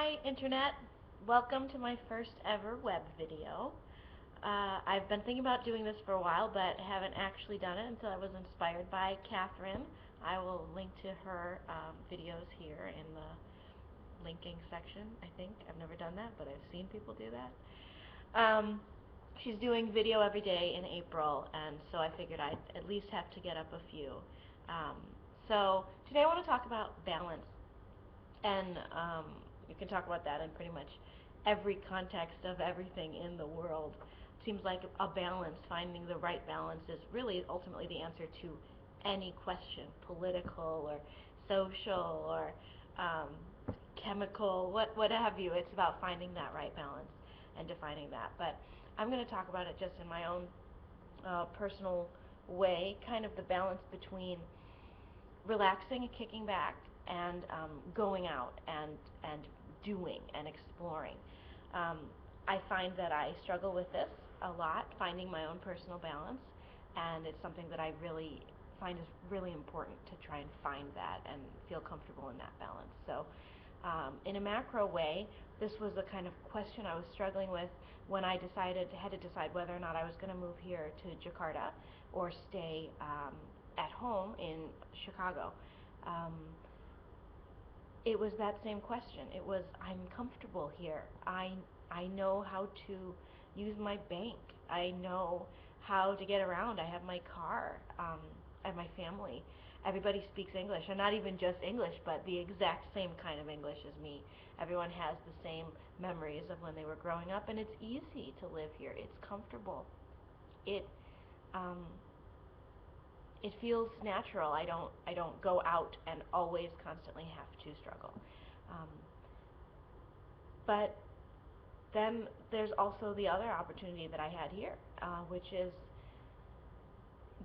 Hi Internet, welcome to my first ever web video. I've been thinking about doing this for a while but haven't actually done it until I was inspired by Catherine. I will link to her videos here in the linking section, I think. I've never done that, but I've seen people do that. She's doing video every day in April, and so I figured I'd at least have to get up a few. Um, so today I want to talk about balance, and you can talk about that in pretty much every context of everything in the world. Seems like a balance, finding the right balance, is really ultimately the answer to any question, political or social or um, chemical, what have you. It's about finding that right balance and defining that. But I'm going to talk about it just in my own personal way, kind of the balance between relaxing and kicking back and going out and doing and exploring. Um, I find that I struggle with this a lot, finding my own personal balance, and it's something that I really find is really important to try and find that and feel comfortable in that balance. So in a macro way, this was the kind of question I was struggling with when I had to decide whether or not I was going to move here to Jakarta or stay at home in Chicago. Um, it was that same question. It was, I'm comfortable here. I know how to use my bank. I know how to get around. I have my car. I have my family. Everybody speaks English, and not even just English, but the exact same kind of English as me. Everyone has the same memories of when they were growing up, and it's easy to live here. It's comfortable. It um, it feels natural. I don't go out and always constantly have to struggle. Um, but then there's also the other opportunity that I had here, which is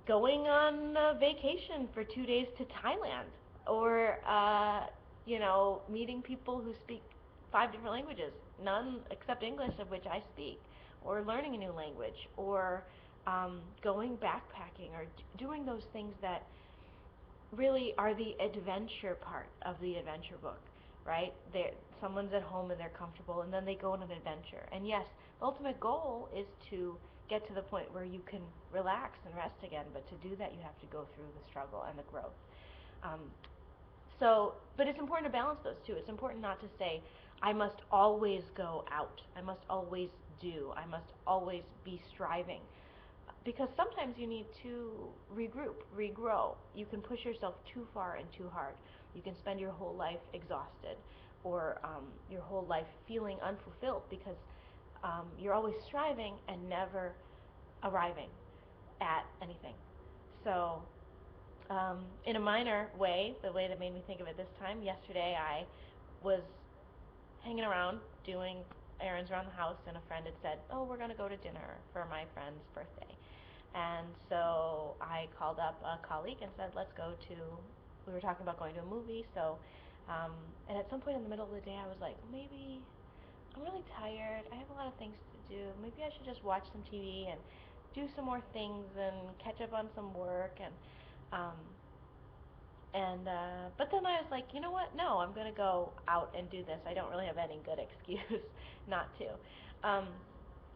going on a vacation for 2 days to Thailand, or meeting people who speak 5 different languages, none except English, of which I speak, or learning a new language, or going backpacking, or doing those things that really are the adventure part of the adventure book, right? Someone's at home and they're comfortable, and then they go on an adventure. And yes, the ultimate goal is to get to the point where you can relax and rest again, but to do that you have to go through the struggle and the growth. Um, but it's important to balance those two. It's important not to say, I must always go out, I must always do, I must always be striving, because sometimes you need to regroup, regrow. You can push yourself too far and too hard. You can spend your whole life exhausted, or your whole life feeling unfulfilled because you're always striving and never arriving at anything. So in a minor way, the way that made me think of it this time, yesterday I was hanging around doing errands around the house, and a friend had said, oh, we're going to go to dinner for my friend's birthday. And so I called up a colleague and said, let's go to, we were talking about going to a movie, and at some point in the middle of the day I was like, maybe I'm really tired, I have a lot of things to do, maybe I should just watch some TV and do some more things and catch up on some work, um, but then I was like, you know what? No, I'm gonna go out and do this. I don't really have any good excuse not to.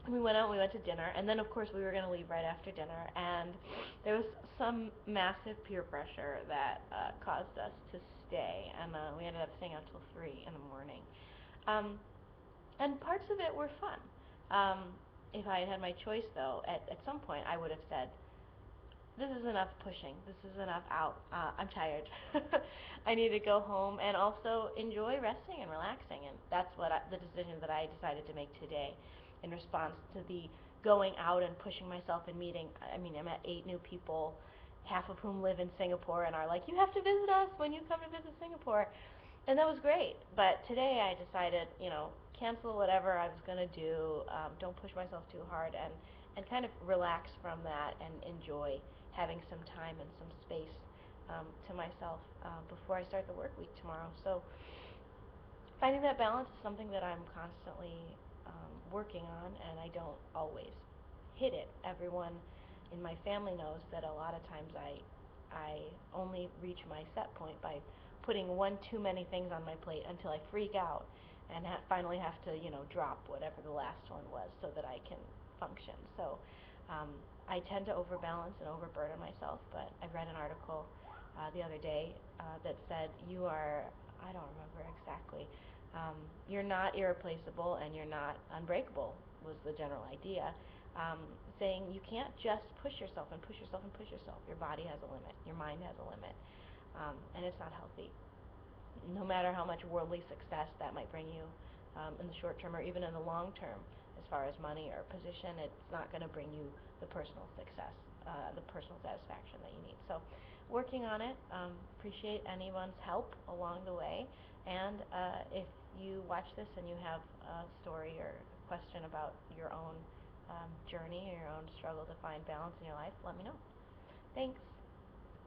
We went out, we went to dinner, and then of course we were going to leave right after dinner, and there was some massive peer pressure that caused us to stay, and we ended up staying out till 3 in the morning. And parts of it were fun. If I had had my choice, though, at some point I would have said, this is enough pushing, this is enough out, I'm tired. I need to go home and also enjoy resting and relaxing, and that's the decision that I decided to make today in response to the going out and pushing myself and meeting. I mean, I met 8 new people, half of whom live in Singapore and are like, you have to visit us when you come to visit Singapore. And that was great. But today I decided, cancel whatever I was going to do, don't push myself too hard, and kind of relax from that and enjoy having some time and some space to myself before I start the work week tomorrow. So finding that balance is something that I'm constantly working on, and I don't always hit it. Everyone in my family knows that a lot of times I only reach my set point by putting one too many things on my plate until I freak out and finally have to, drop whatever the last one was so that I can function. So I tend to overbalance and overburden myself, but I read an article the other day that said you are, I don't remember exactly, you're not irreplaceable and you're not unbreakable, was the general idea. Saying you can't just push yourself and push yourself and push yourself. Your body has a limit. Your mind has a limit. And it's not healthy. No matter how much worldly success that might bring you in the short term or even in the long term, as far as money or position, it's not going to bring you the personal success, the personal satisfaction that you need. So working on it, appreciate anyone's help along the way. And if you watch this and you have a story or a question about your own journey or your own struggle to find balance in your life, let me know. Thanks.